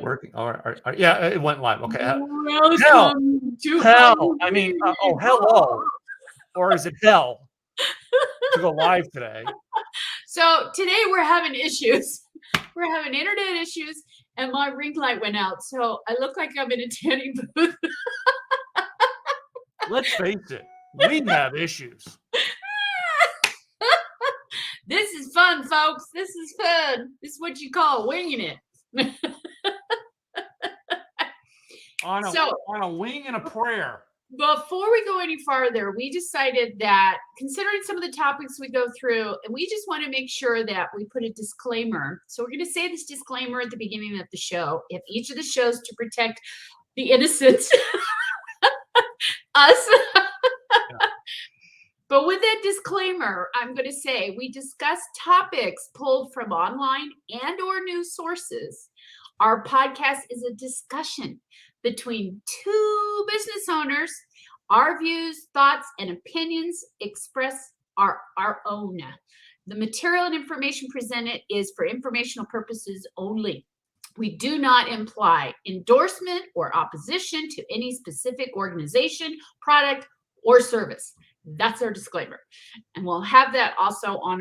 Working. Yeah, it went live. Okay. Hell, Welcome to hell. I mean, Halloween. hello, or is it hell to go live today? So today we're having issues. We're having internet issues, and my ring light went out. So I look like I'm in a tanning booth. Let's face it, we have issues. This is fun, folks. This is fun. This is what you call winging it. On a wing and a prayer. Before we go any farther, we decided that considering some of the topics we go through, and we just want to make sure that we put a disclaimer. So we're going to say this disclaimer at the beginning of the show. If each of the shows to protect the innocent, us. Yeah. But with that disclaimer, I'm going to say we discuss topics pulled from online and or news sources. Our podcast is a discussion between two business owners. Our views, thoughts, and opinions express our own. The material and information presented is for informational purposes only. We do not imply endorsement or opposition to any specific organization, product, or service. That's our disclaimer. And we'll have that also on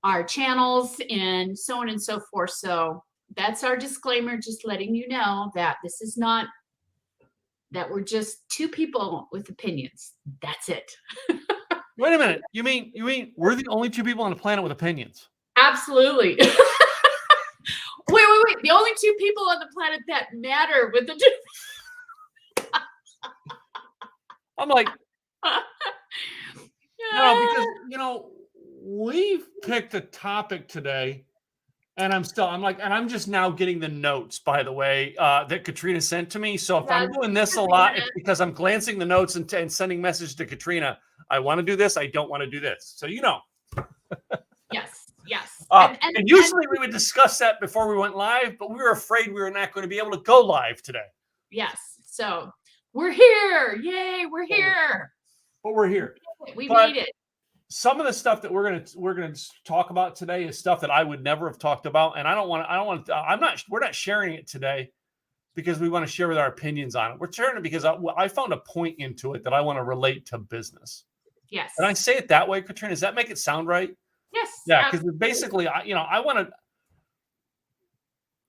our channels and so on and so forth. So that's our disclaimer, just letting you know that this is not, that we're just two people with opinions. That's it. Wait a minute. You mean we're the only two people on the planet with opinions? Absolutely. Wait. The only two people on the planet that matter with the I'm like, because we've picked a topic today, and I'm just now getting the notes, by the way, that Katrina sent to me. So if I'm doing this a lot, it's because I'm glancing the notes and sending message to Katrina. I want to do this. I don't want to do this. So Yes. And usually we would discuss that before we went live, but we were afraid we were not going to be able to go live today. Yes. So we're here. Yay, we're here. But we're here. We made it. Some of the stuff that we're gonna talk about today is stuff that I would never have talked about, and we're not sharing it today because we want to share with our opinions on it. We're sharing it because I found a point into it that I want to relate to business. Yes. And I say it that way, Katrina. Does that make it sound right? Yes. Yeah, because basically, I want to,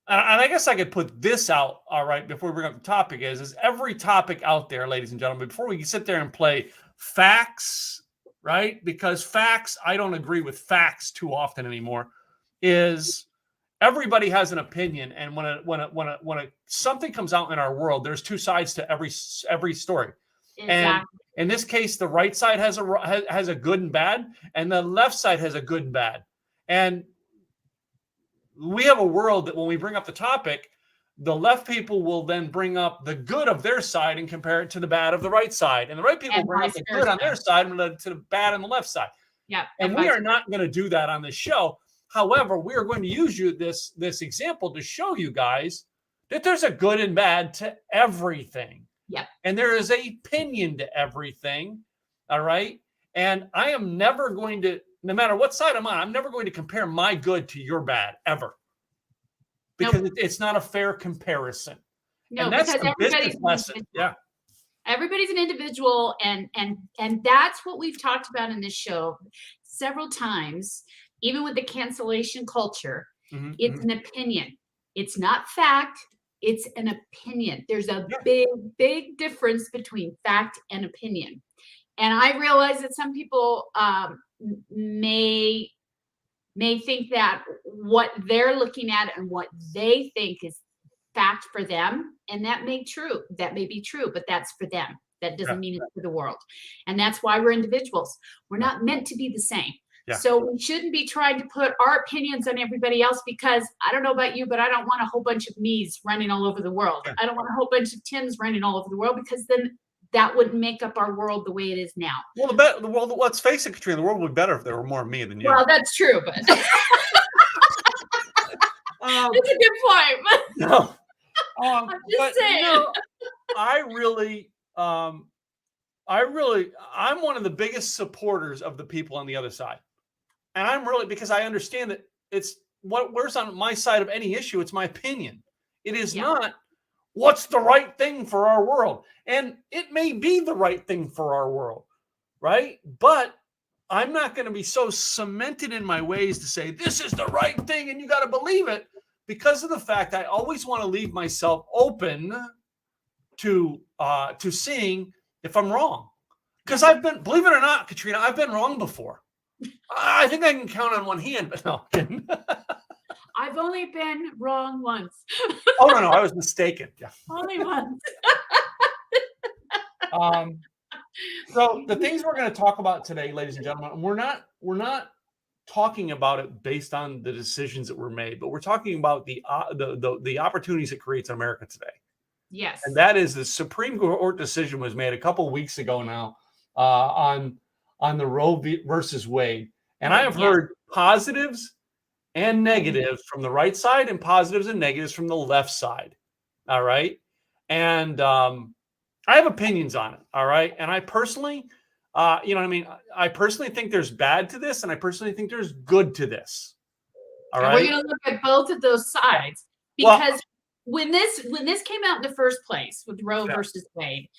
and I guess I could put this out, all right, before we bring up the topic is every topic out there, ladies and gentlemen, before we sit there and play facts, right? Because facts, I don't agree with facts too often anymore, is everybody has an opinion. And when something comes out in our world, there's two sides to every story. Exactly. And in this case, the right side has a good and bad, and the left side has a good and bad. And we have a world that when we bring up the topic, the left people will then bring up the good of their side and compare it to the bad of the right side. And the right people bring up the good on their side and to the bad on the left side. Yeah. And we are not going to do that on this show. However, we are going to use this example to show you guys that there's a good and bad to everything. Yeah. And there is an opinion to everything. All right. And I am never going to, no matter what side I'm on, I'm never going to compare my good to your bad ever. Because it's not a fair comparison. No, and that's because the business lesson. Yeah. Everybody's an individual, and that's what we've talked about in this show several times, even with the cancellation culture. Mm-hmm. It's an opinion. It's not fact. It's an opinion. There's a big difference between fact and opinion. And I realize that some people may think that what they're looking at and what they think is fact for them, and that may be true, but that's for them. That doesn't mean it's for the world. And that's why we're individuals. We're not meant to be the same. Yeah. So we shouldn't be trying to put our opinions on everybody else, because I don't know about you, but I don't want a whole bunch of me's running all over the world. Yeah. I don't want a whole bunch of Tims running all over the world, because then that wouldn't make up our world the way it is now. Well, the world, let's face it, Katrina, the world would be better if there were more me than you. Well, that's true, but it's a good point. No, I'm just saying. I'm one of the biggest supporters of the people on the other side. And I'm really, because I understand that where's on my side of any issue. It's my opinion. It is Yeah. not what's the right thing for our world. And it may be the right thing for our world, right? But I'm not going to be so cemented in my ways to say this is the right thing and you got to believe it, because of the fact I always want to leave myself open to seeing if I'm wrong. Because I've been, believe it or not, Katrina, I've been wrong before. I think I can count on one hand, but no. I've only been wrong once. Oh no, I was mistaken. Yeah. Only once. So the things we're going to talk about today, ladies and gentlemen, we're not talking about it based on the decisions that were made, but we're talking about the opportunities it creates in America today. Yes. And that is the Supreme Court decision was made a couple of weeks ago now on the Roe versus Wade. And I have heard positives and negatives from the right side and positives and negatives from the left side. All right. And I have opinions on it. All right. And I personally, you know what I mean? I personally think there's bad to this, and I personally think there's good to this. All right. We're going to look at both of those sides, because when this came out in the first place with Roe versus Wade,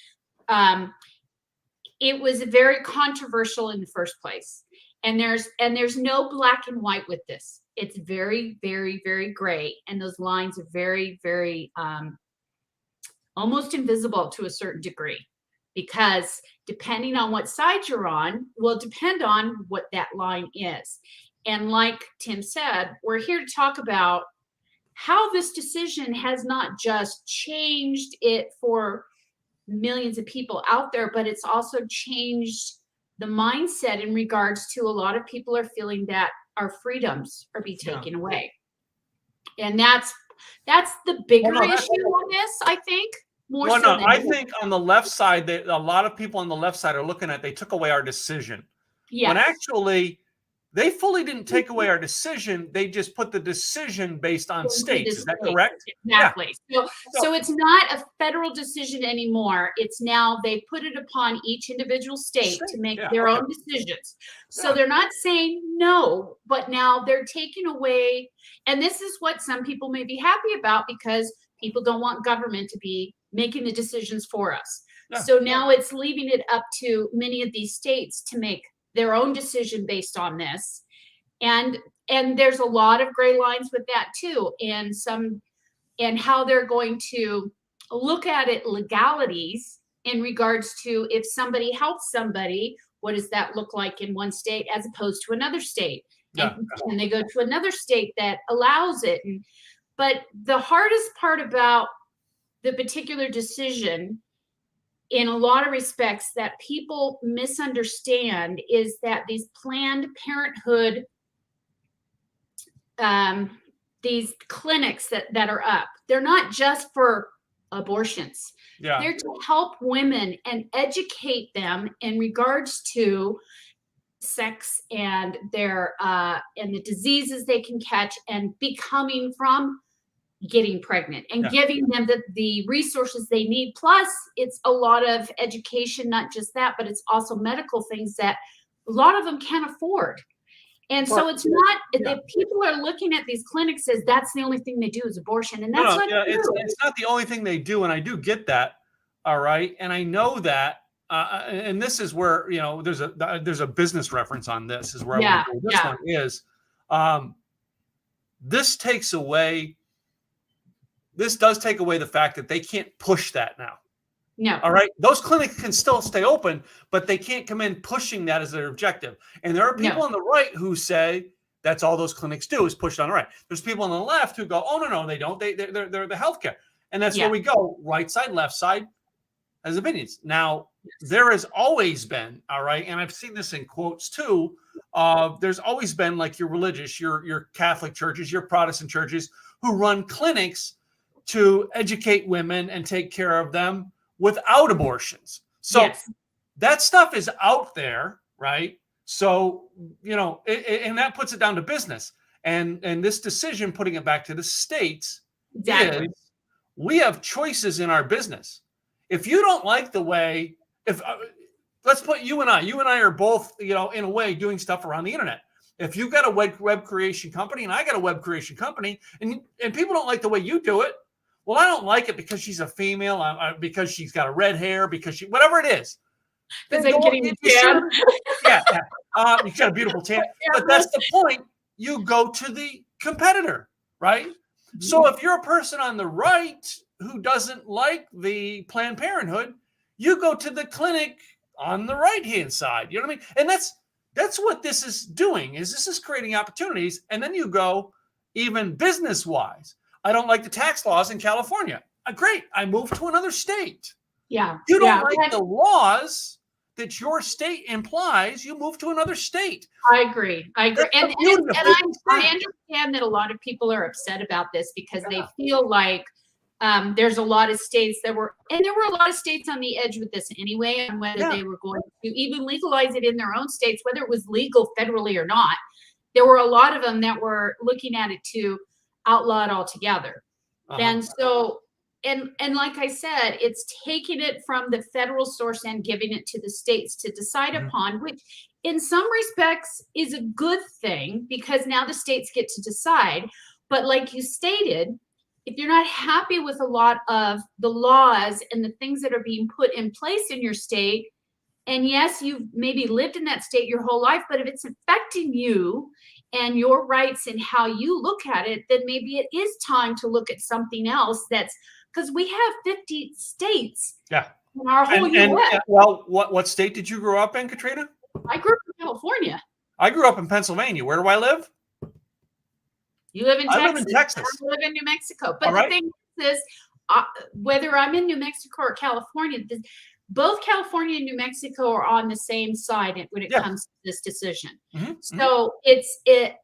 it was very controversial in the first place. And there's no black and white with this. It's very, very, very gray. And those lines are very, very almost invisible to a certain degree, because depending on what side you're on will depend on what that line is. And like Tim said, we're here to talk about how this decision has not just changed it for millions of people out there, but it's also changed the mindset in regards to a lot of people are feeling that our freedoms are being taken away. And that's the bigger issue on this, I think. I think on the left side, a lot of people on the left side are looking at, they took away our decision. When actually they fully didn't take away our decision. They just put the decision based on states. Is that correct? Exactly. Yeah. So it's not a federal decision anymore. It's now they put it upon each individual state to make their own decisions. So they're not saying no, but now they're taking away. And this is what some people may be happy about, because people don't want government to be making the decisions for us. So now it's leaving it up to many of these states to make their own decision based on this. And there's a lot of gray lines with that too. And how they're going to look at it, legalities in regards to if somebody helps somebody, what does that look like in one state as opposed to another state? And they go to another state that allows it. But the hardest part about the particular decision, in a lot of respects, that people misunderstand, is that these Planned Parenthood, these clinics that are up, they're not just for abortions. They're to help women and educate them in regards to sex and their and the diseases they can catch and becoming from getting pregnant, and giving them the resources they need. Plus, it's a lot of education, not just that, but it's also medical things that a lot of them can't afford. And so it's not that people are looking at these clinics as that's the only thing they do is abortion. And that's not true. It's not the only thing they do. And I do get that. All right. And I know that. And this is where, you know, there's a business reference on this, is where I want to go. This one is this does take away the fact that they can't push that now. No. All right. Those clinics can still stay open, but they can't come in pushing that as their objective. And there are people on the right who say that's all those clinics do is push it on the right. There's people on the left who go, oh, no, they don't. They're the healthcare. And that's where we go. Right side, left side has opinions. Now, there has always been, all right, and I've seen this in quotes too, there's always been, like, your religious, your Catholic churches, your Protestant churches, who run clinics to educate women and take care of them without abortions. So that stuff is out there, right? So, you know, and that puts it down to business. And this decision, putting it back to the states, is we have choices in our business. If you don't like the way, let's put you and I are both, you know, in a way doing stuff around the internet. If you've got a web creation company and I got a web creation company, and people don't like the way you do it, well, I don't like it because she's a female, because she's got a red hair, because she, whatever it is. Because I'm getting a tan. Yeah. You've got a beautiful tan. But that's the point. You go to the competitor, right? Mm-hmm. So if you're a person on the right who doesn't like the Planned Parenthood, you go to the clinic on the right-hand side. You know what I mean? And that's what this is doing, is this is creating opportunities. And then you go even business-wise. I don't like the tax laws in California. Great. I moved to another state. Yeah. You don't like the laws that your state implies, you move to another state. I agree. And I understand that a lot of people are upset about this because they feel like there's a lot of states and there were a lot of states on the edge with this anyway, on whether they were going to even legalize it in their own states, whether it was legal federally or not. There were a lot of them that were looking at it to outlaw it altogether. And so, and like I said, it's taking it from the federal source and giving it to the states to decide upon, which in some respects is a good thing because now the states get to decide. But like you stated, if you're not happy with a lot of the laws and the things that are being put in place in your state, and yes, you've maybe lived in that state your whole life, but if it's affecting you and your rights and how you look at it, then maybe it is time to look at something else. That's because we have 50 states in our whole U.S. Well, what state did you grow up in, Katrina? I grew up in California. I grew up in Pennsylvania. Where do I live? You live in Texas. I live in Texas. I live in New Mexico. But the thing is, whether I'm in New Mexico or California, both California and New Mexico are on the same side when it comes to this decision. So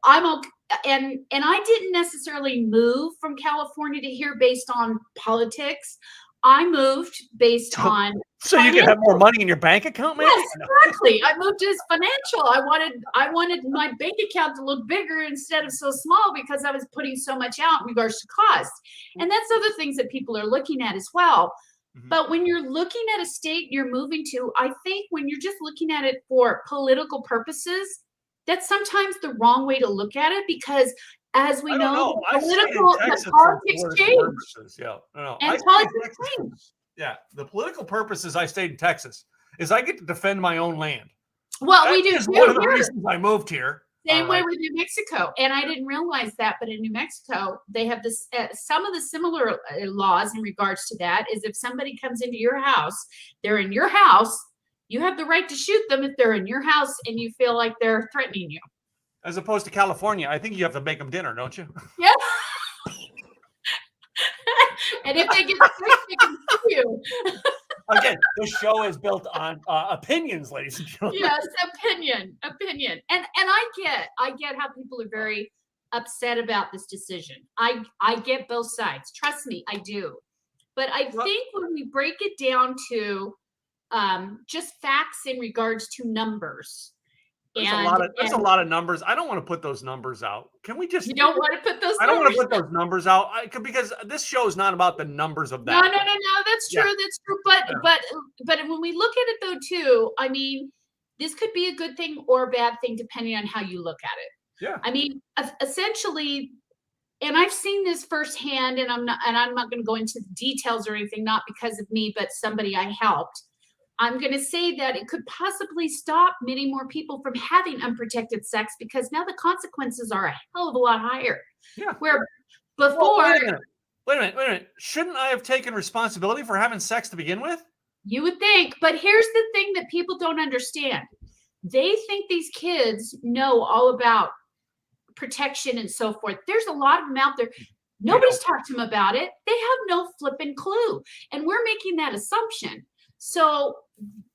I'm okay. And I didn't necessarily move from California to here based on politics. I moved based on so you can have more money in your bank account, man. Yes, exactly. I moved as financial. I wanted my bank account to look bigger instead of so small because I was putting so much out in regards to cost. And that's other things that people are looking at as well. But when you're looking at a state you're moving to, I think when you're just looking at it for political purposes, that's sometimes the wrong way to look at it because as we know, the politics change. And politics change. Yeah, the political purposes I stayed in Texas is I get to defend my own land. Well, we do. That's one of the reasons I moved here. Same way with New Mexico. And I didn't realize that, but in New Mexico, they have this some of the similar laws in regards to that is if somebody comes into your house, they're in your house, you have the right to shoot them if they're in your house and you feel like they're threatening you. As opposed to California, I think you have to make them dinner, don't you? Yeah. And if they get sick, they can sue you. Again, this show is built on opinions, ladies and gentlemen. Yes, opinion. And I get how people are very upset about this decision. I get both sides. Trust me, I do. But I think when we break it down to just facts in regards to numbers. There's a lot of numbers. I don't want to put those numbers out. Can we just? You don't want to put those. I don't want to put those numbers out because this show is not about the numbers of that. No. That's true. That's true. But when we look at it though, too, I mean, this could be a good thing or a bad thing depending on how you look at it. Yeah. I mean, essentially, and I've seen this firsthand, and I'm not going to go into the details or anything, not because of me, but somebody I helped. I'm going to say that it could possibly stop many more people from having unprotected sex because now the consequences are a hell of a lot higher. Yeah. Where before. Wait a minute. Shouldn't I have taken responsibility for having sex to begin with? You would think. But here's the thing that people don't understand. They think these kids know all about protection and so forth. There's a lot of them out there. Nobody's talked to them about it. They have no flipping clue. And we're making that assumption. So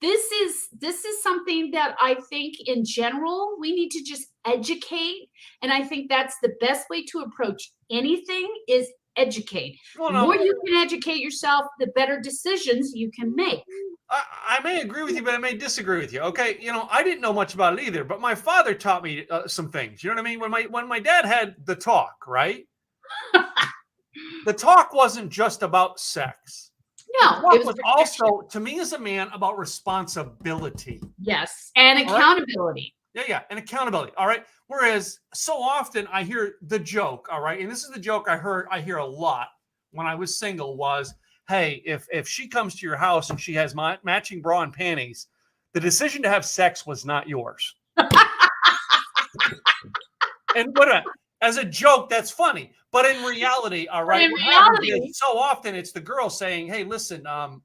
this is something that I think in general we need to just educate, and I think that's the best way to approach anything is educate. The more you can educate yourself, the better decisions you can make. I may agree with you, but I may disagree with you. Okay, I didn't know much about it either, but my father taught me some things. You know what I mean? When my dad had the talk, right? The talk wasn't just about sex. No, it was also, to me as a man, about responsibility. Yes, and accountability. Yeah, and accountability. All right. Whereas so often I hear the joke, all right, and this is the joke I hear a lot when I was single was, hey, if she comes to your house and she has matching bra and panties, the decision to have sex was not yours. And as a joke, that's funny, but in reality, all right, In what happens reality, is so often it's the girl saying, hey, listen, I'll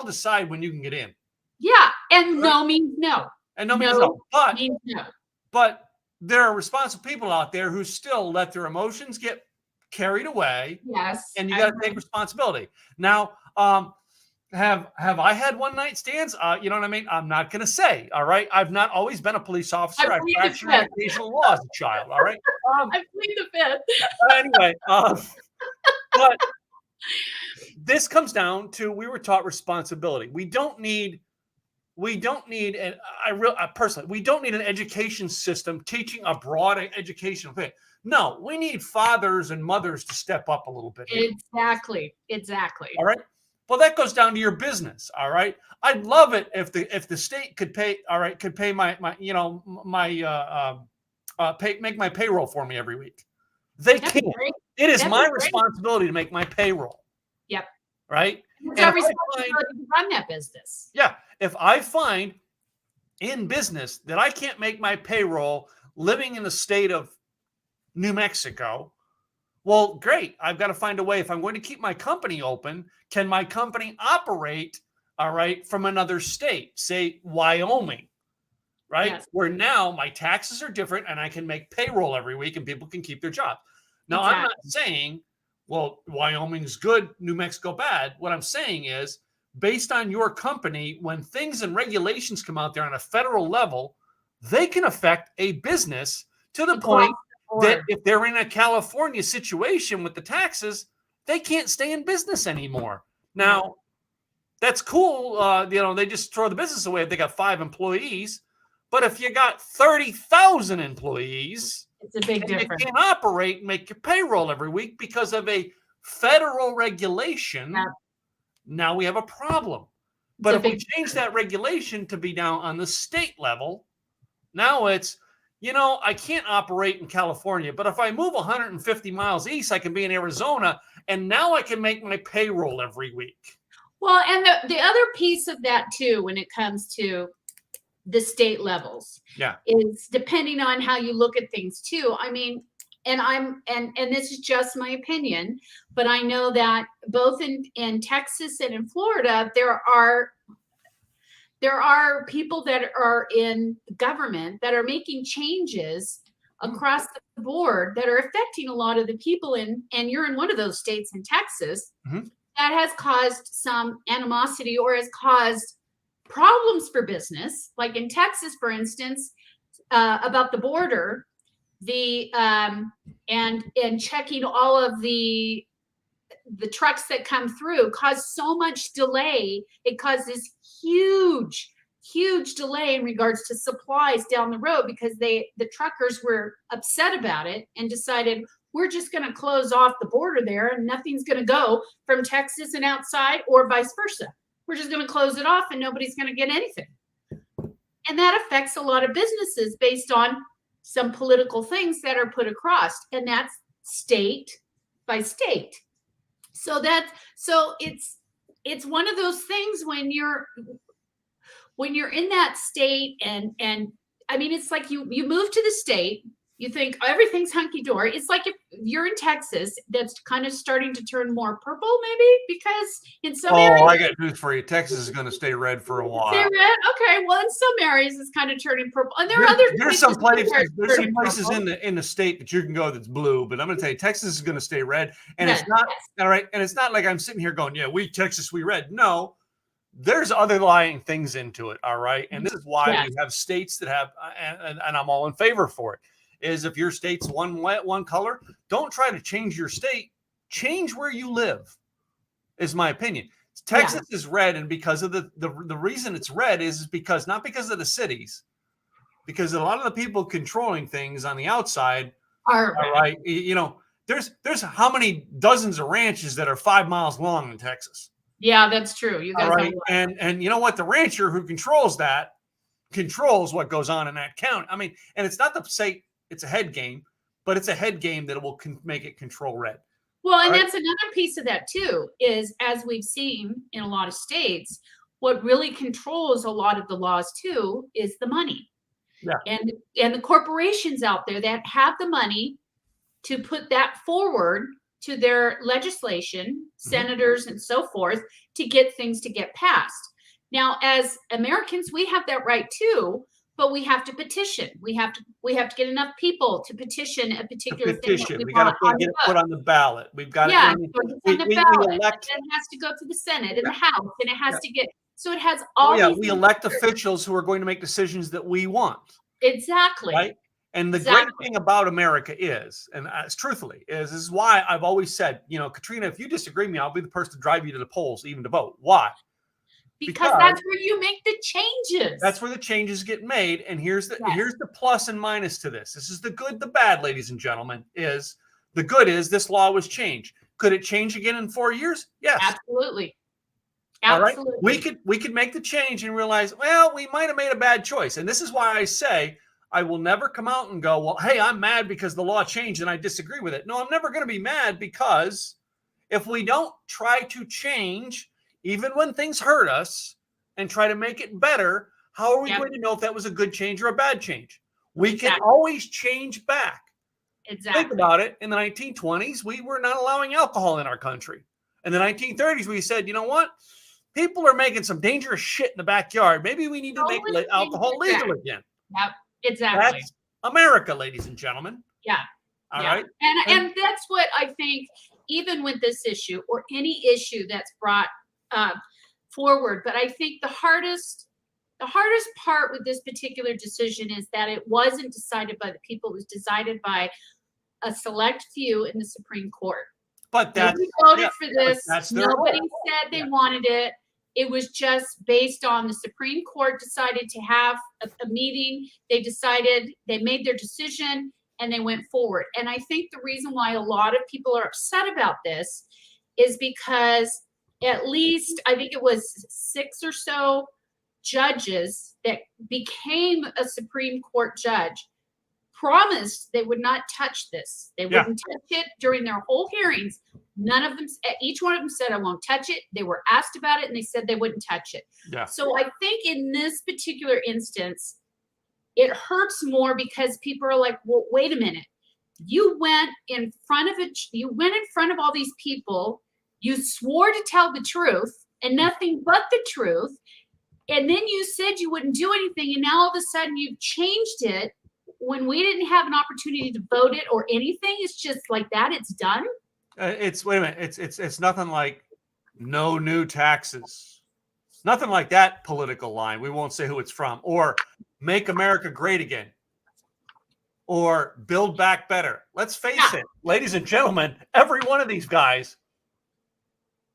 decide when you can get in. yeah, and Right? no means no. And no means No no. means no. But there are responsible people out there who still let their emotions get carried away, Yes, and you I got to agree. take responsibility. Now, have I had one night stands? You know what I mean? I'm not going to say. All right, I've not always been a police officer. I I've plead the fractured an fifth. occasional law as a child. All right. I plead the fifth. Anyway, but this comes down to we were taught responsibility. We don't need and I personally, we don't need an education system teaching a broad educational thing. No, we need fathers and mothers to step up a little bit here. Exactly. All right. Well, that goes down to your business. All right. I'd love it if the state could pay. All right, could pay my make my payroll for me every week. They That'd be can't. great. It is That'd my be great. responsibility to make my payroll. Yep. Right. It's And our if I find- responsibility to run that business. Yeah. If I find in business that I can't make my payroll living in the state of New Mexico, well, great. I've got to find a way. If I'm going to keep my company open, can my company operate, all right, from another state, say Wyoming, right? Yes. Where now my taxes are different and I can make payroll every week and people can keep their jobs. Now, I'm not saying, well, Wyoming's good, New Mexico bad. What I'm saying is, based on your company, when things and regulations come out there on a federal level, they can affect a business to the point that if they're in a California situation with the taxes, they can't stay in business anymore. Now, that's cool. They just throw the business away if they got 5 employees. But if you got 30,000 employees, it's a big difference. You can't operate and make your payroll every week because of a federal regulation. Yeah. Now we have a problem. But if we change that regulation to be down on the state level, now it's, I can't operate in California, but if I move 150 miles east, I can be in Arizona, and now I can make my payroll every week. Well, and the other piece of that too, when it comes to the state levels, is depending on how you look at things too. I mean, and this is just my opinion, but I know that both in Texas and in Florida, there are people that are in government that are making changes across the board that are affecting a lot of the people and you're in one of those states in Texas, that has caused some animosity or has caused problems for business. Like in Texas, for instance, about the border, and checking all of the trucks that come through caused so much delay. It causes huge delay in regards to supplies down the road because the truckers were upset about it and decided we're just going to close off the border there and nothing's going to go from Texas and outside or vice versa. We're just going to close it off and nobody's going to get anything. And that affects a lot of businesses based on some political things that are put across, and that's state by state. So it's one of those things when you're in that state and I mean, it's like you move to the state, you think everything's hunky-dory. It's like if you're in Texas, that's kind of starting to turn more purple, maybe, because in some areas. Oh, I got news for you. Texas is going to stay red for a while. Stay red? Okay. Well, in some areas, it's kind of turning purple. And there are other There's some places in the state that you can go that's blue, but I'm going to tell you, Texas is going to stay red. And it's not, all right, and it's not like I'm sitting here going, yeah, Texas, we red. No. There's other lying things into it, all right? And this is why we have states that have, and I'm all in favor for it, is if your state's one color, don't try to change your state. Change where you live, is my opinion. Texas is red, and because of the reason it's red is because, not because of the cities, because a lot of the people controlling things on the outside are right. There's how many dozens of ranches that are 5 miles long in Texas. Yeah, that's true. You guys and you know what? The rancher who controls that controls what goes on in that county. I mean, and it's not to say it's a head game, but it's a head game that will make it control red. Well, and that's another piece of that too, is as we've seen in a lot of states, what really controls a lot of the laws too is the money. Yeah. And the corporations out there that have the money to put that forward to their legislation, senators and so forth, to get things to get passed. Now, as Americans, we have that right too, but we have to petition. We have to get enough people to petition a particular thing. We got to get it put on the ballot. We've got to we elect. And it has to go to the Senate and the House, and it has to get. So it has all. We elect officials who are going to make decisions that we want. Exactly. Right. And the great thing about America is, and truthfully, this is why I've always said, Katrina, if you disagree with me, I'll be the person to drive you to the polls, even to vote. Why? Because that's where you make the changes. That's where the changes get made. And here's the plus and minus to this. This is the good, the bad, ladies and gentlemen. Is the good is this law was changed. Could it change again in 4 years? Yes. Absolutely. All right. We could make the change and realize, well, we might have made a bad choice. And this is why I say I will never come out and go, well, hey, I'm mad because the law changed and I disagree with it. No, I'm never going to be mad, because if we don't try to change, even when things hurt us, and try to make it better, how are we going to know if that was a good change or a bad change? We can always change back. Exactly. Think about it. In the 1920s, we were not allowing alcohol in our country. In the 1930s, we said, you know what? People are making some dangerous shit in the backyard. Maybe we need to make alcohol legal again. Yep, exactly. That's America, ladies and gentlemen. Yeah. All right. And that's what I think, even with this issue or any issue that's brought forward. But I think the hardest part with this particular decision is that it wasn't decided by the people. It was decided by a select few in the Supreme Court. But nobody voted for this. Nobody said they wanted it. It was just based on the Supreme Court decided to have a meeting. They decided, they made their decision, and they went forward. And I think the reason why a lot of people are upset about this is because at least, I think it was 6 or so judges that became a Supreme Court judge promised they would not touch this. They wouldn't touch it during their whole hearings. None of them, each one of them said, I won't touch it. They were asked about it and they said they wouldn't touch it. Yeah. So I think in this particular instance, it hurts more because people are like, well, wait a minute. You went in front of all these people. You swore to tell the truth and nothing but the truth. And then you said you wouldn't do anything. And now all of a sudden you've changed it when we didn't have an opportunity to vote it or anything. It's just like that. It's done. Wait a minute. It's nothing like no new taxes. Nothing like that political line. We won't say who it's from. Or make America great again. Or build back better. Let's face it, ladies and gentlemen, every one of these guys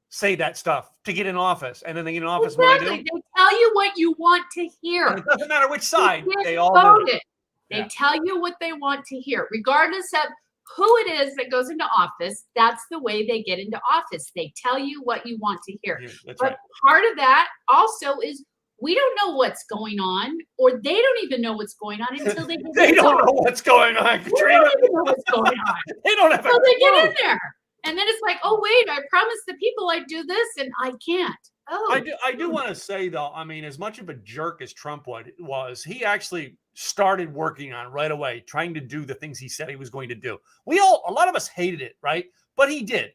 say that stuff to get in office. And then they get in office. Exactly. What do? They tell you what you want to hear. And it doesn't matter which side. They all vote do. it. They tell you what they want to hear, regardless of who it is that goes into office. That's the way they get into office. They tell you what you want to hear. That's but right. Part of that also is we don't know what's going on, or they don't even know what's going on until they get They don't know what's going on, Katrina. They don't even know what's going on. They don't have so they get in there. And then it's like, oh, wait, I promised the people I'd do this and I can't. Oh, I do want to say, though, I mean, as much of a jerk as Trump was, he actually started working on right away, trying to do the things he said he was going to do. A lot of us hated it, right? But he did.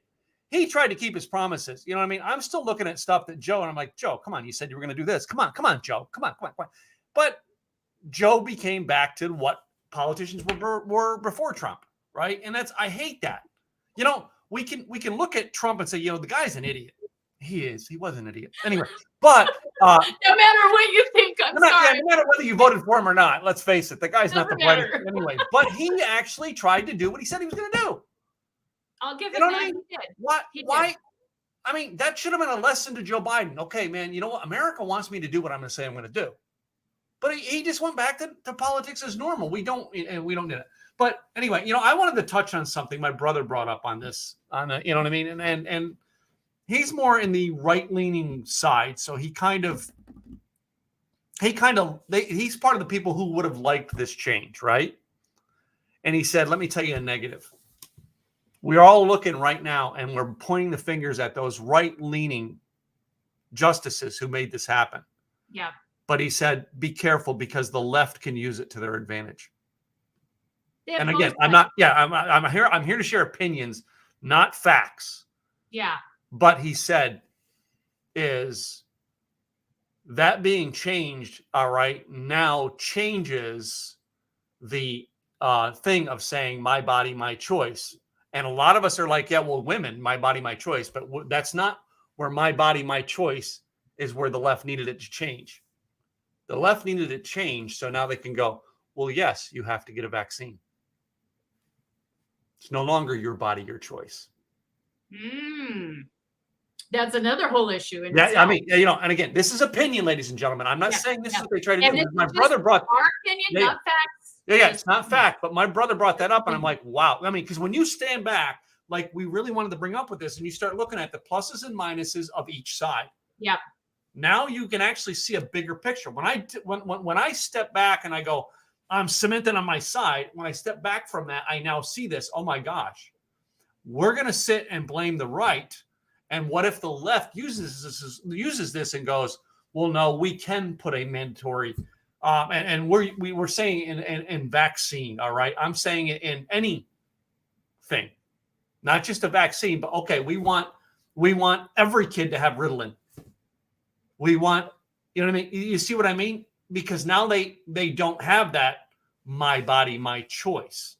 He tried to keep his promises. You know what I mean? I'm still looking at stuff that Joe, and I'm like, Joe, come on. You said you were going to do this. Come on, Joe. Come on. But Joe became back to what politicians were before Trump, right? And I hate that. You know, we can look at Trump and say, you know, the guy's an idiot. He is. He was an idiot. Anyway, but no matter what you think, no matter whether you voted for him or not, let's face it, the guy's not the brightest anyway. But he actually tried to do what he said he was going to do. I'll give him that. He did. Why? I mean, that should have been a lesson to Joe Biden. Okay, man, you know what? America wants me to do what I'm going to say I'm going to do. But he just went back to politics as normal. We don't do it. But anyway, you know, I wanted to touch on something my brother brought up on this. You know what I mean? And he's more in the right-leaning side, so he kind of he's part of the people who would have liked this change, right? And he said, let me tell you a negative. We're all looking right now and we're pointing the fingers at those right-leaning justices who made this happen. Yeah. But he said, be careful because the left can use it to their advantage. And again, I'm here to share opinions, not facts. Yeah. But he said is that being changed, all right, now changes the thing of saying my body, my choice. And a lot of us are like, yeah, well, women, my body, my choice. But that's not where my body, my choice is where the left needed it to change. The left needed it changed. So now they can go, well, yes, you have to get a vaccine. It's no longer your body, your choice. That's another whole issue. I mean, and again, this is opinion, ladies and gentlemen. I'm not saying this is what they try to do. My brother brought our opinion, not facts. Yeah, it's not fact, but my brother brought that up, and I'm like, wow. I mean, because when you stand back, like we really wanted to bring up with this, and you start looking at the pluses and minuses of each side. Yep. Now you can actually see a bigger picture. When I step back and I go, I'm cemented on my side. When I step back from that, I now see this. Oh my gosh, we're going to sit and blame the right. And what if the left uses this and goes, well, no, we can put a mandatory, and we were saying in vaccine. All right, I'm saying it in anything, not just a vaccine, but okay, we want every kid to have Ritalin. We want, you know what I mean? You see what I mean? Because now they don't have that my body, my choice.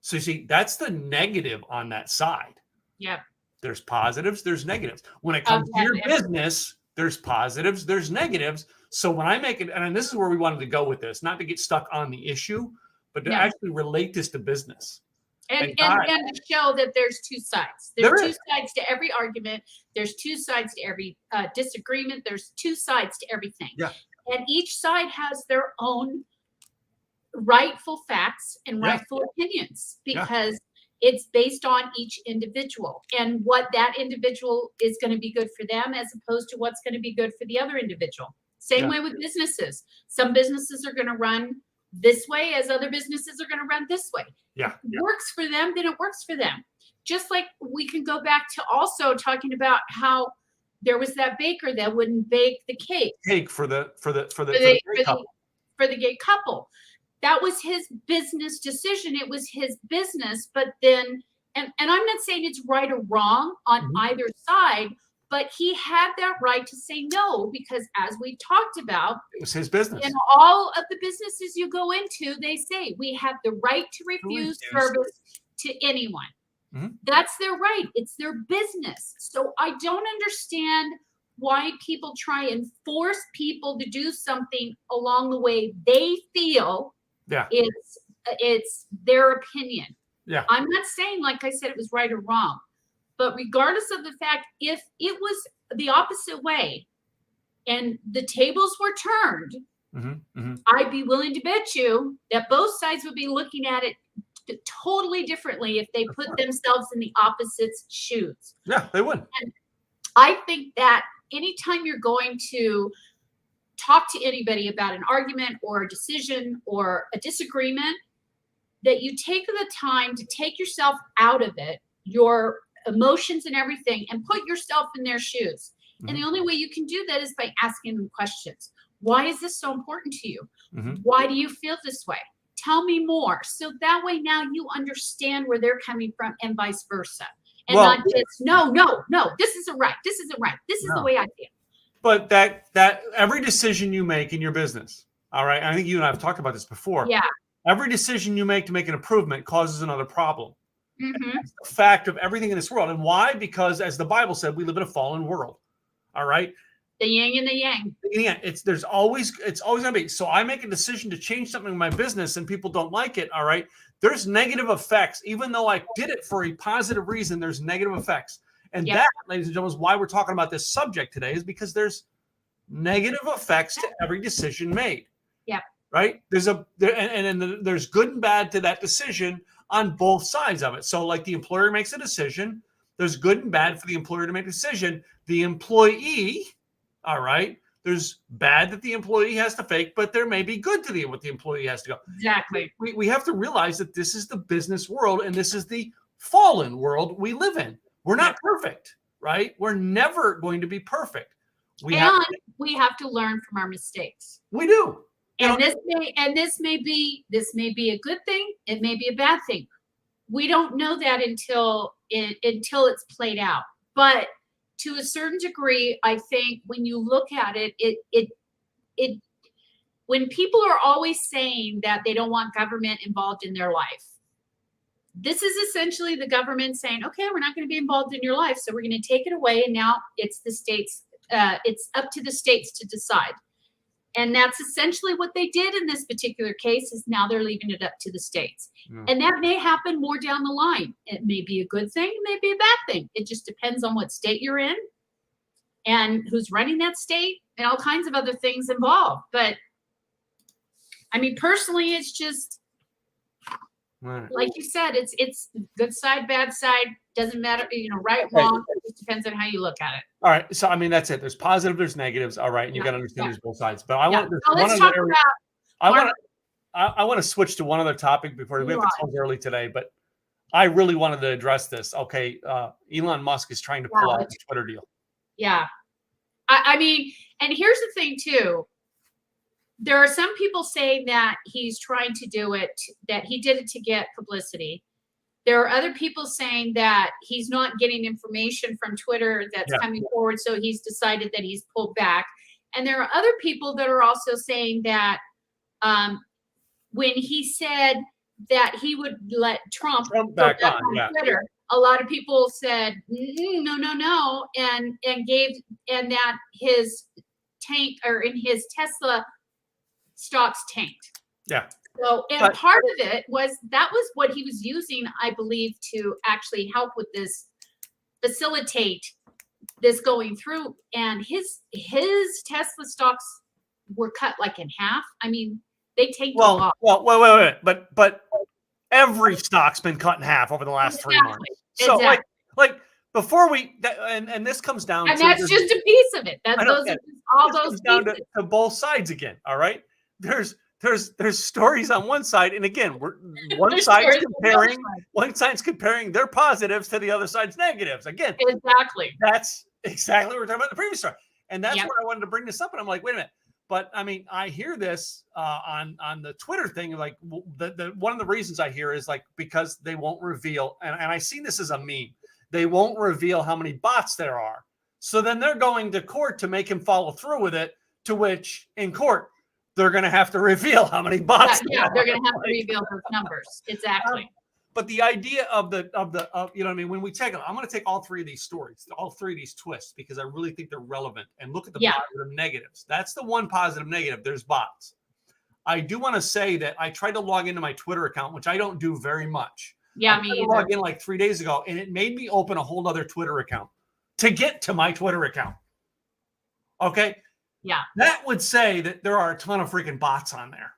So you see, that's the negative on that side. Yep. There's positives, there's negatives. When it comes to your business, there's positives, there's negatives. So when I make it, and this is where we wanted to go with this, not to get stuck on the issue, but to actually relate this to business. And to show that there's two sides. There's two sides to every argument. There's two sides to every disagreement. There's two sides to everything. Yeah. And each side has their own rightful facts and rightful opinions because it's based on each individual and what that individual is going to be good for them as opposed to what's going to be good for the other individual. Same way with businesses. Some businesses are going to run this way as other businesses are going to run this way. Yeah. If it works for them, then it works for them. Just like we can go back to also talking about how there was that baker that wouldn't bake the cake for the gay couple. That was his business decision. It was his business. But then, and I'm not saying it's right or wrong on either side, but he had that right to say no, because as we talked about, it was his business. In all of the businesses you go into, they say we have the right to refuse service to anyone. That's their right. It's their business. So I don't understand why people try and force people to do something along the way they feel it's their opinion. Yeah. I'm not saying, like I said, it was right or wrong. But regardless of the fact, if it was the opposite way and the tables were turned, I'd be willing to bet you that both sides would be looking at it totally differently if they put themselves in the opposite's shoes. Yeah, they would. And I think that anytime you're going to talk to anybody about an argument or a decision or a disagreement, that you take the time to take yourself out of it, your emotions and everything, and put yourself in their shoes. And the only way you can do that is by asking them questions. Why is this so important to you? Why do you feel this way? Tell me more. So that way now you understand where they're coming from and vice versa. And not just, no, this isn't right. This isn't right. This is the way I feel. But that every decision you make in your business, all right, I think you and I have talked about this before. Yeah. Every decision you make to make an improvement causes another problem. That's the fact of everything in this world. And why? Because as the Bible said, we live in a fallen world. All right. The yin and the yang. Yeah, it's always gonna be. So I make a decision to change something in my business and people don't like it. All right. There's negative effects. Even though I did it for a positive reason, there's negative effects. And that, ladies and gentlemen, is why we're talking about this subject today, is because there's negative effects to every decision made. Yeah. Right. There's there's good and bad to that decision on both sides of it. So like the employer makes a decision, there's good and bad for the employer to make a decision. The employee, all right, There's bad that the employee has to fake, but there may be good to what the employee has to go. Exactly. We have to realize that this is the business world and this is the fallen world we live in. We're not perfect, right? We're never going to be perfect. We have to learn from our mistakes. We do. And this may be a good thing. It may be a bad thing. We don't know that until it's played out. But to a certain degree, I think when you look at it, when people are always saying that they don't want government involved in their life, this is essentially the government saying, okay, we're not going to be involved in your life, so we're going to take it away, and now it's the states. It's up to the states to decide. And that's essentially what they did in this particular case, is now they're leaving it up to the states. And that may happen more down the line. It may be a good thing, it may be a bad thing. It just depends on what state you're in and who's running that state and all kinds of other things involved. But I mean, personally, it's just, like you said, it's good side, bad side, doesn't matter, right, wrong. It just depends on how you look at it. All right. So, I mean, that's it. There's positive, there's negatives. All right. And you got to understand there's both sides. But I want to switch to one other topic before we have to close early today. But I really wanted to address this. Okay. Elon Musk is trying to pull out the Twitter deal. Yeah. I mean, and here's the thing, too. There are some people saying that he's trying to do it, that he did it to get publicity. There are other people saying that he's not getting information from Twitter that's coming forward, so he's decided that he's pulled back. And there are other people that are also saying that when he said that he would let Trump go back on Twitter, a lot of people said, no, and that his tank, or in his Tesla stocks tanked. Yeah. So, and part of it was what he was using, I believe, to actually help with this, facilitate this going through. And his Tesla stocks were cut like in half. I mean, they tanked a lot. Well, wait. But every stock's been cut in half over the last 3 months. So like before and this comes down and that's just a piece of it. Those down to both sides again. All right. There's stories on one side, and again, one side's comparing their positives to the other side's negatives. Again, that's exactly what we're talking about in the previous story, and that's what I wanted to bring this up. And I'm like, wait a minute, but I mean, I hear this on the Twitter thing. Like, the one of the reasons I hear is like because they won't reveal, and I see this as a meme. They won't reveal how many bots there are, so then they're going to court to make him follow through with it. To which in court, they're going to have to reveal how many bots. They're going to have to reveal those numbers. Exactly. But the idea of you know what I mean? When we I'm going to take all three of these stories, all three of these twists, because I really think they're relevant, and look at the positive negatives. That's the one positive negative. There's bots. I do want to say that I tried to log into my Twitter account, which I don't do very much. Yeah, me either. Log in like 3 days ago, and it made me open a whole other Twitter account to get to my Twitter account. Okay. Yeah. That would say that there are a ton of freaking bots on there.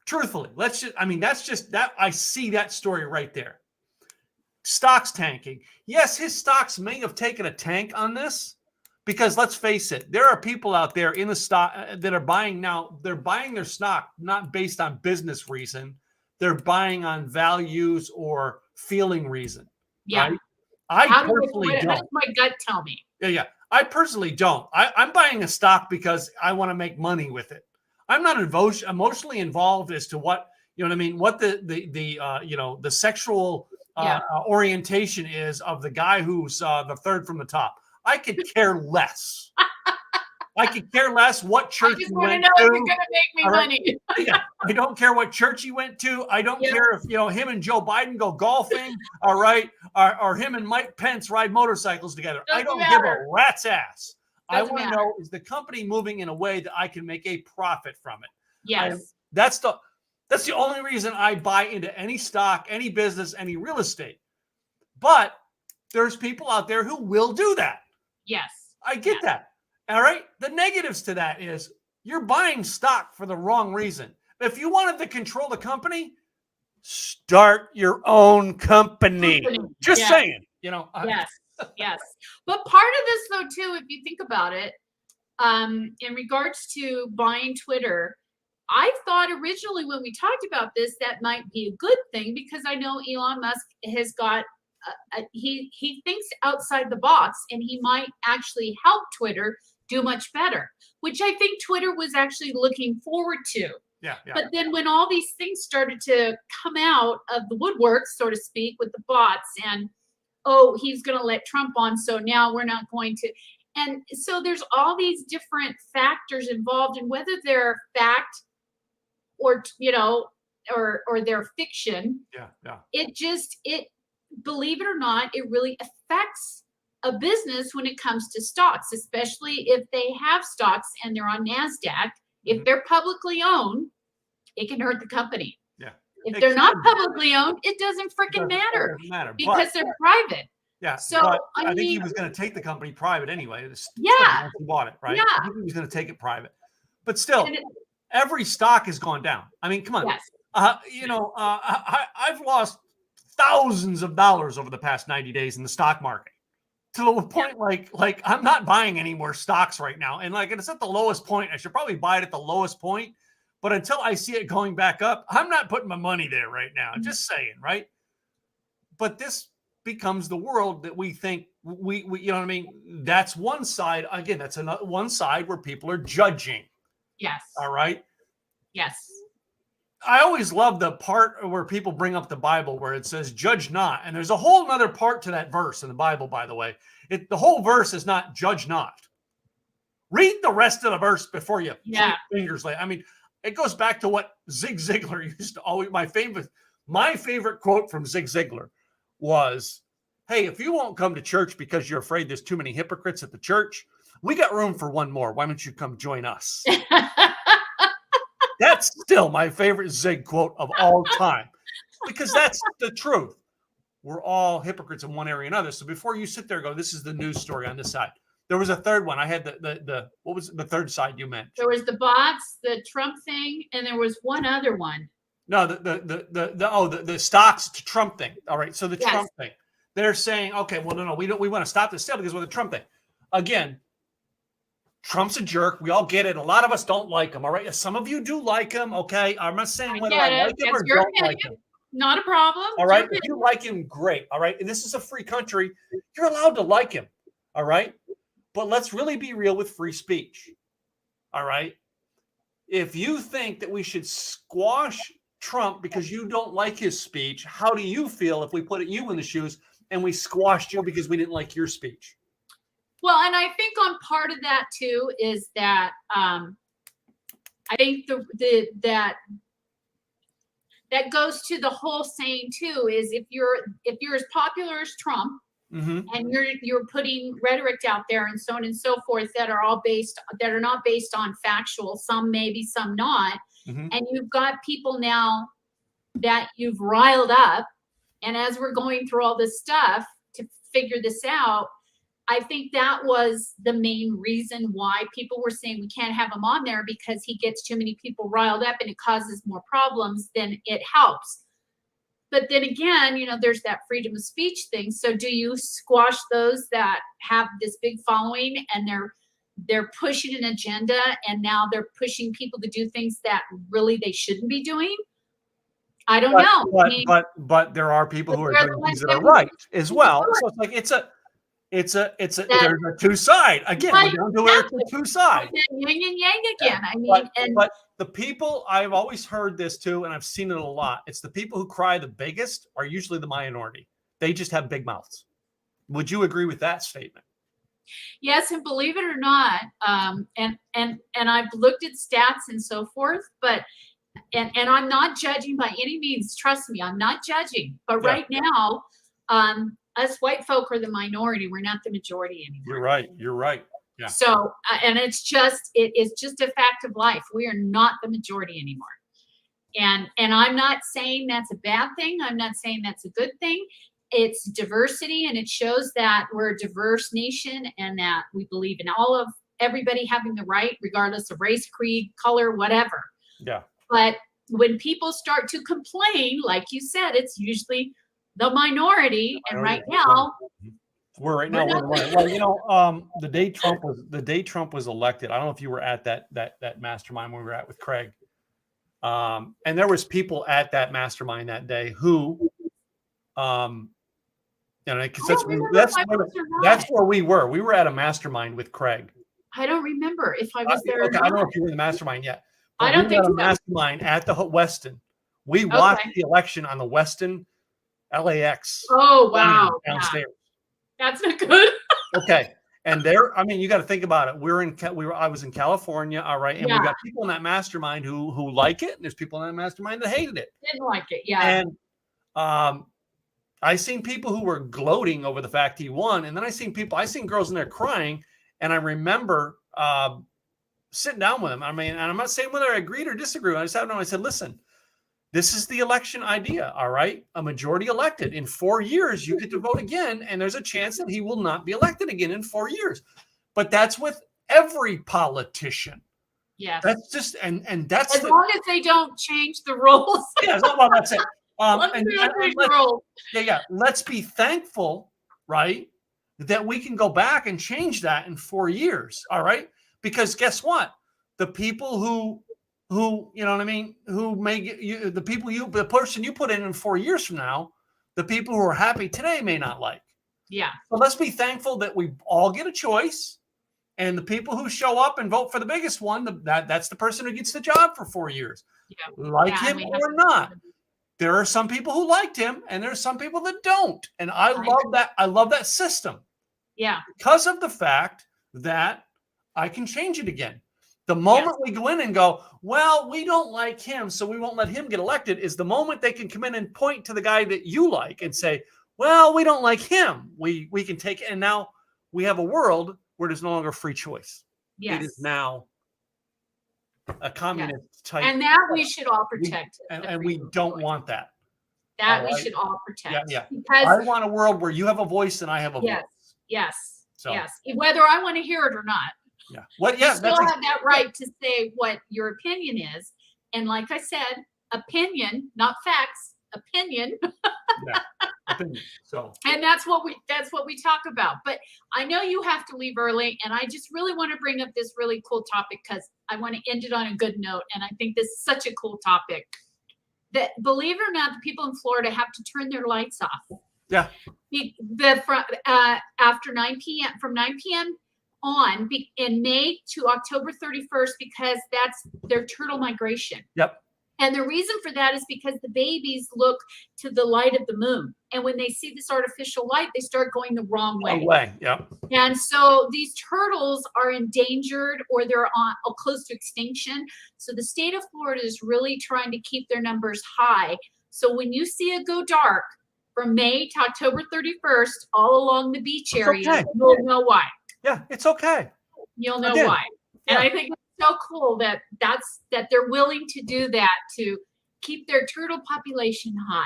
Truthfully, that's just that. I see that story right there. Stocks tanking. Yes, his stocks may have taken a tank on this because let's face it, there are people out there in the stock that are buying now. They're buying their stock not based on business reason. They're buying on values or feeling reason. Yeah. Right? How does my gut tell me? Yeah. I personally don't. I'm buying a stock because I want to make money with it. I'm not emotionally involved as to what, you know what I mean, what the sexual orientation is of the guy who's the third from the top. I could care less. I could care less what church I just want to know if you're going to make me money. Yeah, I don't care what church he went to. I don't care if him and Joe Biden go golfing. All right, or him and Mike Pence ride motorcycles together. I don't give a rat's ass. I want to know, is the company moving in a way that I can make a profit from it? Yes, that's the only reason I buy into any stock, any business, any real estate. But there's people out there who will do that. Yes, I get that. All right. The negatives to that is you're buying stock for the wrong reason. If you wanted to control the company, start your own company. Just saying, Yes. But part of this, though, too, if you think about it, in regards to buying Twitter, I thought originally when we talked about this, that might be a good thing because I know Elon Musk has got, he thinks outside the box and he might actually help Twitter do much better, which I think Twitter was actually looking forward to. Yeah. But then when all these things started to come out of the woodwork, so to speak, with the bots and, oh, he's going to let Trump on, so now we're not going to. And so there's all these different factors involved in whether they're fact or, or they're fiction. Yeah. It, believe it or not, it really affects a business when it comes to stocks, especially if they have stocks and they're on NASDAQ. If they're publicly owned, it can hurt the company. Yeah. If they're not publicly owned, it doesn't freaking matter because they're private. Yeah. So but I think he was going to take the company private anyway. Yeah. Once he bought it, right? Yeah. I think he was going to take it private. But still, every stock has gone down. I mean, come on. Yes. I've lost thousands of dollars over the past 90 days in the stock market to the point like I'm not buying any more stocks right now. And like it's at the lowest point. I should probably buy it at the lowest point. But until I see it going back up, I'm not putting my money there right now. Just saying, right? But this becomes the world that we think we you know what I mean? That's one side. Again, that's another one side where people are judging. Yes. All right. Yes. I always love the part where people bring up the Bible where it says, judge not. And there's a whole other part to that verse in the Bible, by the way. The whole verse is not judge not. Read the rest of the verse before you put your fingers like. I mean, it goes back to what Zig Ziglar used to always, my favorite quote from Zig Ziglar was, hey, if you won't come to church because you're afraid there's too many hypocrites at the church, we got room for one more. Why don't you come join us? That's still my favorite Zig quote of all time because that's the truth. We're all hypocrites in one area or another. So before you sit there and go, this is the news story on this side. There was a third one. I had the what was the third side you meant? There was the bots, the Trump thing, and there was one other one. No, the stocks to Trump thing. All right. So the Trump thing. They're saying, okay, well, no, we want to stop this sale because of the Trump thing. Again, Trump's a jerk. We all get it. A lot of us don't like him. All right. Some of you do like him. Okay. I'm not saying whether I like him or don't like him. Not a problem. All right. If you like him, great. All right. And this is a free country. You're allowed to like him. All right. But let's really be real with free speech. All right. If you think that we should squash Trump because you don't like his speech, how do you feel if we put you in the shoes and we squashed you because we didn't like your speech? Well, and I think on part of that too is that I think that goes to the whole saying too is if you're as popular as Trump and you're putting rhetoric out there and so on and so forth that are not based on factual, some maybe, some not, and you've got people now that you've riled up, and as we're going through all this stuff to figure this out, I think that was the main reason why people were saying we can't have him on there because he gets too many people riled up and it causes more problems than it helps. But then again, there's that freedom of speech thing. So do you squash those that have this big following and they're pushing an agenda and now they're pushing people to do things that really they shouldn't be doing? I don't know. But there are people who are doing things that are right as well. So it's like there's a two side again. We're down to where it's a two side. Yin and yang again. But the people, I've always heard this too, and I've seen it a lot. It's the people who cry the biggest are usually the minority. They just have big mouths. Would you agree with that statement? Yes, and believe it or not, and I've looked at stats and so forth, but and I'm not judging by any means. Trust me, I'm not judging. But right now, us white folk are the minority. We're not the majority anymore. You're right. Yeah. So, and it is just a fact of life. We are not the majority anymore. And I'm not saying that's a bad thing. I'm not saying that's a good thing. It's diversity, and it shows that we're a diverse nation and that we believe in everybody having the right, regardless of race, creed, color, whatever. Yeah. But when people start to complain, like you said, it's usually the minority. And right now, We're right now. We're running. Well, the day Trump was elected. I don't know if you were at that mastermind we were at with Craig. And there was people at that mastermind that day who, because that's where we were. We were at a mastermind with Craig. I don't remember if I was there. Okay, I don't know if you were in the mastermind yet. I don't think so. Mastermind at the Westin. We watched the election on the Westin LAX. Oh wow! Downstairs. Yeah. That's not good. Okay, and you got to think about it. I was in California, all right, and we got people in that mastermind who like it, and there's people in that mastermind that hated it. Didn't like it, yeah. And I seen people who were gloating over the fact he won, and then I seen girls in there crying, and I remember sitting down with them. I mean, and I'm not saying whether I agreed or disagreed. I sat down and I said, listen, this is the election idea, all right? A majority elected. In 4 years, you get to vote again, and there's a chance that he will not be elected again in 4 years. But that's with every politician. Yes. That's just, and that's as long as they don't change the rules. Yeah, that's it. Let's be thankful, right, that we can go back and change that in 4 years, all right? Because guess what? The people who you know what I mean, who may get you, the person you put in 4 years from now, the people who are happy today may not like. Yeah. So let's be thankful that we all get a choice, and the people who show up and vote for the biggest one, that's the person who gets the job for 4 years. Yeah. Him or not. There are some people who liked him, and there are some people that don't. And I love that. I love that system. Yeah. Because of the fact that I can change it again. The moment we go in and go, well, we don't like him, so we won't let him get elected, is the moment they can come in and point to the guy that you like and say, well, we don't like him. We can take it. And now we have a world where there's no longer free choice. Yes. It is now a communist type. And that we should all protect. And we don't want that. That we should all protect. Yeah. Because I want a world where you have a voice and I have a voice. Yes. So. Yes. Whether I want to hear it or not. Yeah. You still have that right to say what your opinion is. And like I said, opinion, not facts, opinion. Opinion. So. And that's what we talk about. But I know you have to leave early, and I just really want to bring up this really cool topic because I want to end it on a good note. And I think this is such a cool topic that, believe it or not, the people in Florida have to turn their lights off. Yeah. After 9 p.m. from 9 p.m. on in May to October 31st, because that's their turtle migration. Yep. And the reason for that is because the babies look to the light of the moon. And when they see this artificial light, they start going the wrong way. Yep. And so these turtles are endangered, or they're close to extinction. So the state of Florida is really trying to keep their numbers high. So when you see it go dark from May to October 31st, all along the beach area, you'll know why. Yeah, it's okay. You'll know why. And I think it's so cool that they're willing to do that to keep their turtle population high.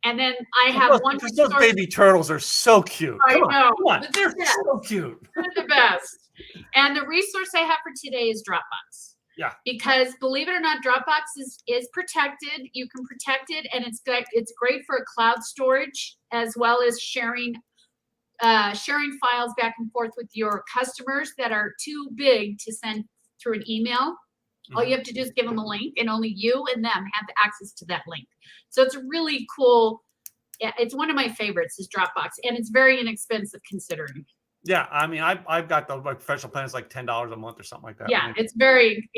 And then I have those baby turtles are so cute. I know. Come on. They're so cute. They're the best. And the resource I have for today is Dropbox. Yeah. Because believe it or not, Dropbox is protected. You can protect it, and it's great for cloud storage as well as sharing files back and forth with your customers that are too big to send through an email. Mm-hmm. All you have to do is give them a link, and only you and them have access to that link. So it's really cool. It's one of my favorites is Dropbox, and it's very inexpensive considering. Yeah, I mean, I've got the professional plans like $10 a month or something like that. Yeah, it's very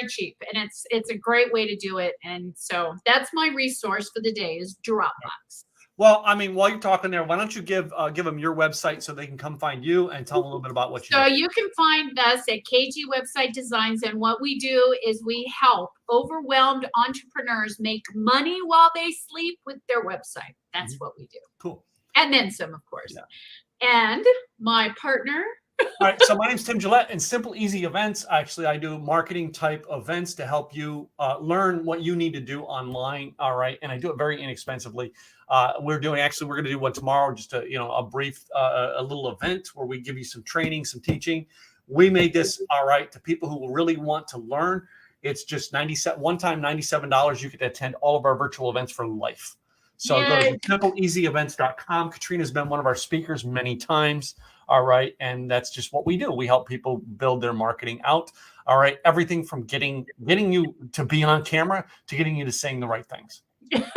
cheap, and it's a great way to do it. And so that's my resource for the day is Dropbox. Well, I mean, while you're talking there, why don't you give them your website so they can come find you and tell them a little bit about what you do. So you can find us at KG Website Designs, and what we do is we help overwhelmed entrepreneurs make money while they sleep with their website. That's what we do. Cool. And then some, of course. Yeah. And my partner. All right. So my name's Tim Gillette, and Simple Easy Events. Actually, I do marketing type events to help you learn what you need to do online. All right. And I do it very inexpensively. We're going to do one tomorrow, just a brief, a little event where we give you some training, some teaching. We made this all right to people who really want to learn. It's just $97 $97. You get to attend all of our virtual events for life. So go Yay. to simpleeasyevents.com. Katrina's been one of our speakers many times. All right. And that's just what we do. We help people build their marketing out. All right. Everything from getting you to be on camera to getting you to saying the right things. Yeah.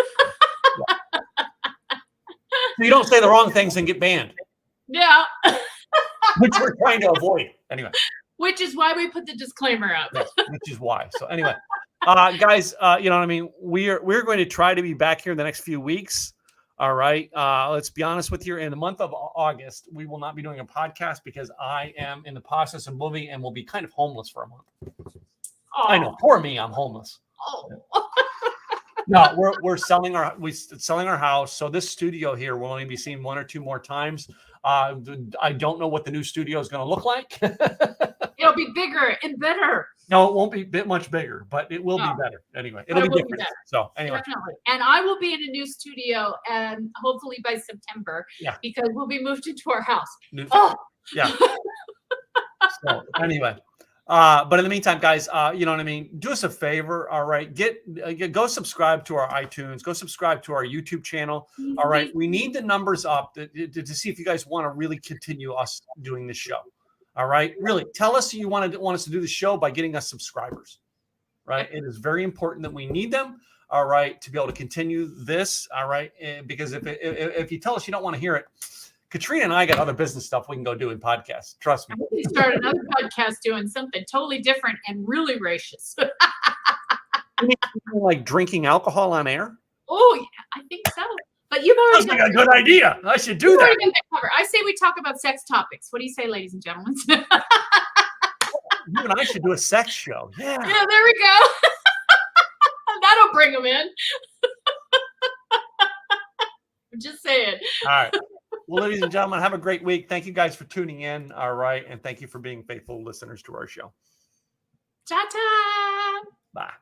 So you don't say the wrong things and get banned. Yeah. Which we're trying to avoid. Anyway. Which is why we put the disclaimer up. Yes, which is why. So anyway, guys, you know what I mean? We're going to try to be back here in the next few weeks. All right. Let's be honest with you. In the month of August, we will not be doing a podcast because I am in the process of moving and will be kind of homeless for a month. Oh. I know. Poor me. I'm homeless. Oh. No, we're selling our house. So this studio here will only be seen 1 or 2 more times. I don't know what the new studio is going to look like. It'll be bigger and better. No, it won't be much bigger, but it will be better. Anyway, it'll be different. So anyway, definitely. And I will be in a new studio, and hopefully by September, because we'll be moved into our house. Yeah. So anyway. But in the meantime, guys, you know what I mean? Do us a favor. All right. Go subscribe to our iTunes, go subscribe to our YouTube channel. All right. We need the numbers up to see if you guys want to really continue us doing this show. All right. Really tell us you want us to do the show by getting us subscribers. Right. It is very important that we need them. All right. To be able to continue this. All right. Because if you tell us you don't want to hear it, Katrina and I got other business stuff we can go do in podcasts. Trust me. We start another podcast doing something totally different and really gracious. Like drinking alcohol on air? Oh, yeah, I think so. But you've already got a good idea. I should do that. I say we talk about sex topics. What do you say, ladies and gentlemen? You and I should do a sex show. Yeah. Yeah, there we go. That'll bring them in. I'm just saying. All right. Well, ladies and gentlemen, have a great week. Thank you guys for tuning in. All right. And thank you for being faithful listeners to our show. Ta-ta. Bye.